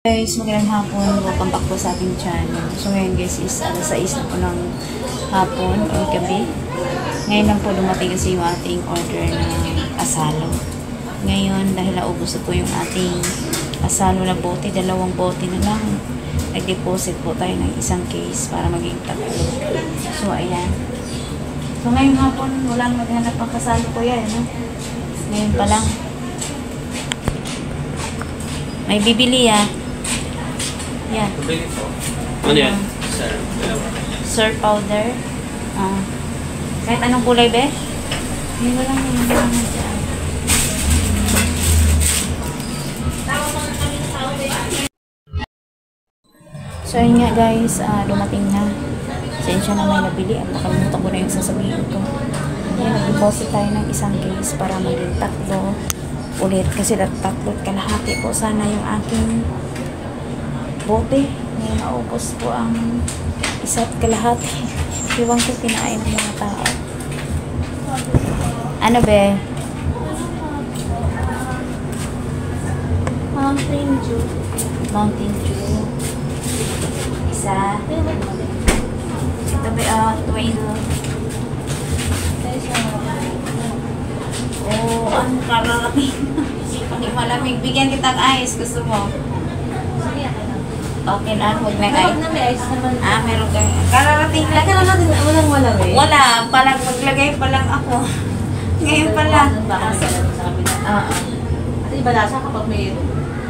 Guys, magandang hapon. Welcome back po sa ating channel. So ngayon guys is alas 6 na po ng hapon o gabi. Ngayon lang po dumating kasi yung ating order ng asalo. Ngayon dahil naubos po yung ating asalo na bote, 2 bote na lang. Nag-deposit po tayo ng isang case para maging 3. So ayan. So ngayong hapon walang maghanap ng kasalo ko yan. No? Ngayon pa lang. May bibili Yan. Ano yan? Sir powder. Kahit anong kulay, be? Hindi ko lang dyan. So, yun nga guys, dumating na. Sensya na may nabili. Nakalimutan ko na yung sasabihin ko. Ayan, nag-deposit tayo ng isang case para maging 3 ulit. Kasi 3 kalahati po sana yung aking bote. Ngayon naubos po ang 1 kalahati. Iwan ko pinain ng mga tao. Ano be? Mountain Dew. Mountain Dew. Isa. Ito be, 12. Oh, ang kararating. Pag malamig, bigyan kitang ice. Gusto mo? Okay na, huwag na ice. May ice naman. Meron kayo. Kararating lang. Natin, walang eh. Wala, palang maglagay pa lang ako. Ngayon pa lang. Baka sa kabila. At iba lasa kapag may...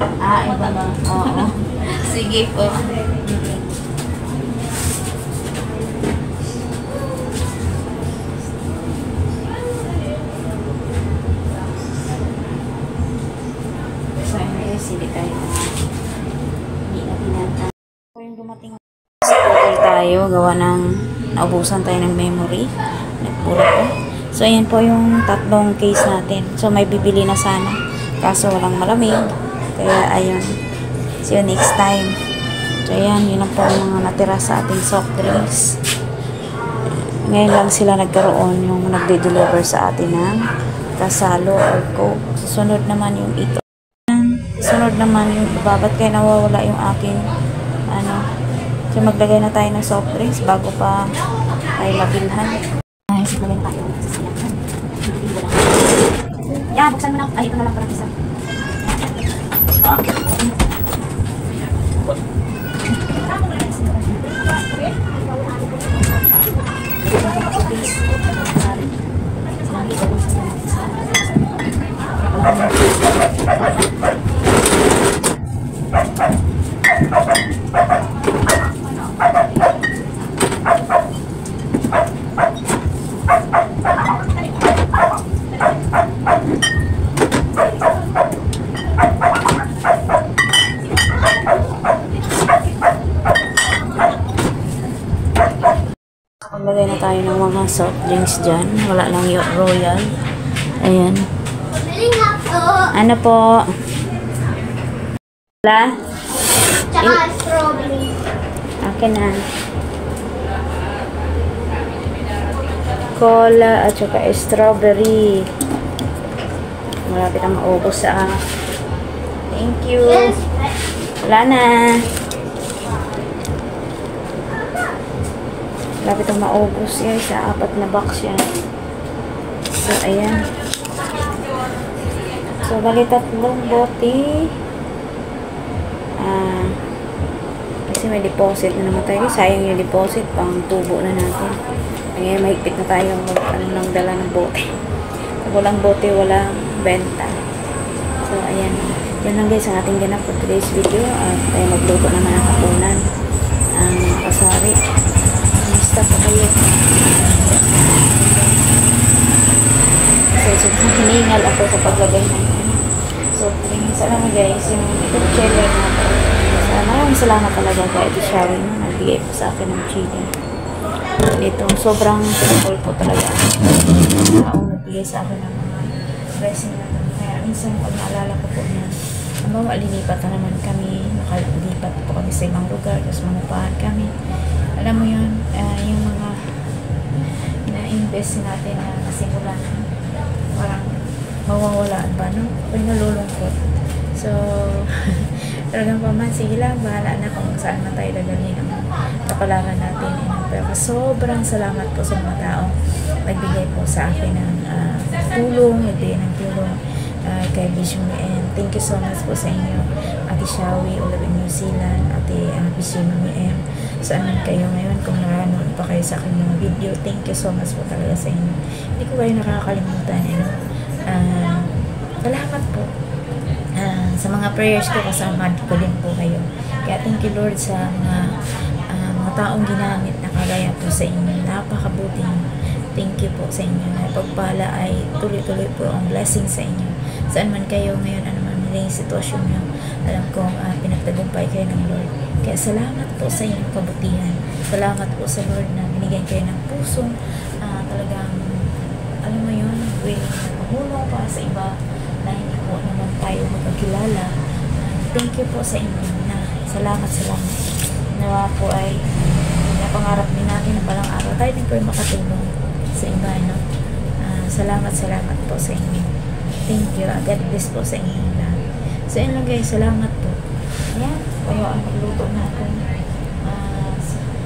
Iba ba? Oo. Sige po. So, guys, hindi tayo. Yung dumating sa hotel tayo, gawa ng naubusan tayo ng memory. Nagpura ko. So, ayan po yung 3 case natin. So, may bibili na sana. Kaso, walang malamig. Kaya, ayun. See you next time. So, ayan. Yun lang po ang mga natira sa ating soft drinks. Ngayon lang sila nagkaroon yung nagde-deliver sa atin ng kasalo or coke. Sunod naman yung ito. Sunod naman yung iba. Ba't kaya nawawala yung aking so maglagay na tayo ng soft drinks bago pa tayo mabilhan. Nice, maglagay na tayo sa silakan. Yan, buksan mo na. Ay, ito na lang parang isa. Maglagay na tayo ng mga soft drinks dyan. Wala lang yung royal. Ayan. Ano po? Wala? Tsaka strawberry. Akin na. Cola at saka strawberry. Malapit ang maubos sa thank you. Wala na. Malapit ang maubos yan sa 4 na box yan. So, ayan. So, bali 3 bote. Kasi may deposit na naman tayo. Sayang yung deposit. Pang tubo na natin. Ngayon, mahigpit na tayo nang dala ng bote. Pag walang bote, walang benta. So, ayan. Yan lang guys ang ating ganap for today's video. At tayo magluto naman ng hapunan. Ang kasari. Basta po kayo. So, hiningal ako sa paglagay ng so, salamat guys. Yung YouTube channel natin. Maraming salamat talaga kay Ate Shawi na nagbigay po sa akin ng chili. Ito, sobrang thankful po talaga. Ang nagbigay sa akin ng mga blessing na ito. Kaya minsan pag naalala ko po na lilipat na naman kami. Nakalipat po kami sa ibang lugar. Tapos manupahan kami. Alam mo yun, yung mga na-invest natin na nasimulan. Parang mawawalaan ba, no? Ako'y nalulungkot. So, talagang paman, sige lang, bahala na kung saan man tayo dadalhin ang kapalaran natin. Pero sobrang salamat po sa mga taong nagbigay po sa akin ng tulong, nagbigay ng tulong kay Bishop M. Thank you so much po sa inyo, Ate Shawi, all in New Zealand, Ate Bishop M. Saan man kayo ngayon, kung nakanood pa kayo sa aking mga video, thank you so much po talaga sa inyo. Hindi ko kayo nakakalimutan. Salamat po. Sa mga prayers ko, kasama ko din po kayo. Kaya thank you Lord sa mga taong ginamit na kagaya po sa inyo. Napakabuti niyo. Thank you po sa inyo. Na pagpala ay tuloy-tuloy po ang blessing sa inyo. Saan man kayo ngayon, ano man nila yung sitwasyon nyo, alam kong pinagtagumpay kayo ng Lord. Kaya salamat po sa inyong kabutihan. Salamat po sa Lord na binigyan kayo ng pusong talagang, alam mo yun, willing na pumulong pa sa iba na hindi po naman tayo magkakilala. Thank you po sa inyo na salamat. Nawa po ay napangarap din natin na palang araw tayo din po ay makatulong sa iba, no? Salamat po sa inyo. Thank you. God bless po sa inyo lahat. So, yun lang guys. Salamat po. Ayan. Kayo ang magluto natin.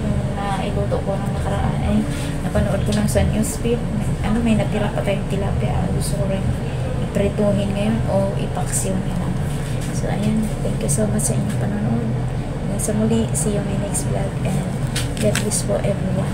Yung nailuto ko ng nakaraan ay napanood ko lang sa newsfeed. May natira pa tayong tilapia. Gusto ko rin iprituhin ngayon o ipaksiyon na lang. So, ayan. Thank you so much sa inyong panonood. Hanggang sa muli. See you in my next vlog. And God bless po everyone.